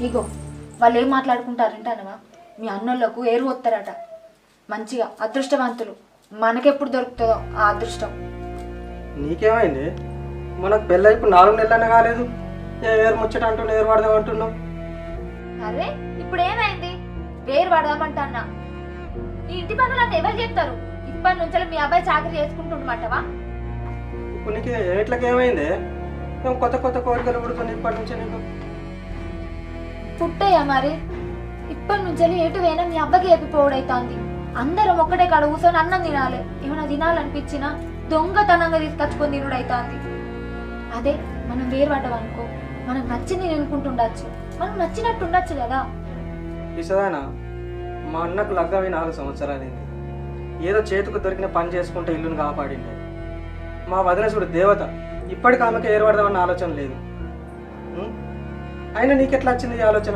ఇగో వాళ్ళు ఏం మాట్లాడుకుంటారంటనవా, మీ అన్నోళ్ళకు ఏరు వస్తారట మంచిగా అదృష్టవంతులు. మనకెప్పుడు దొరుకుతుందో ఆ అదృష్టం. నీకేమైంది? మనకు పెళ్ళి ఇప్పుడు 4 నెలలనే కాలేదు, ఏరు ముచ్చట అంటున్నావు, ఏరు పడదాం అంటున్నావు. అరే ఇప్పుడు ఏమైంది? వేరు పడదామంటన్నా. నీ ఇంటి పనులు అంటే ఎవరు చెప్తారు? ఇప్పటి నుంచి మీ అబ్బాయి చాకరీ చేసుకుంటుండమంటవా? ఇప్పుడు నీకు ఎట్లకి ఏమైంది? ఏం కొత్త కొత్త కోరికలు పుడుతుంది ఇప్పటి నుంచి నీకు? పుట్టయ్యా మరి. ఇప్పటి నుంచి ఎటు పోయినా మీ అబ్బకి ఏపిపోవడైతుంది. అందరం ఒక్కటే కాడ కూర్చొని అన్నం తినాలి. ఏమైనా తినాలనిపించినా దొంగతనంగా తీసుకొచ్చుకొని తినుడైతుంది. అదే మనం వేరు పడ్డాం అనుకో, మనం నచ్చింది తినుకుంటుండొచ్చు, మనం నచ్చినట్టు ఉండొచ్చు కదా. ఇసదానా, మా అన్నకు లగ్గమై 4 సంవత్సరాలైంది. ఏదో చేతికి దొరికిన పని చేసుకుంటే ఇల్లును కాపాడింది. మా వదిన చూడు దేవత, ఇప్పటికి ఆమెకి ఏర్పడదామన్న ఆలోచన లేదు. అయినా నీకెట్లా వచ్చింది ఈ ఆలోచన?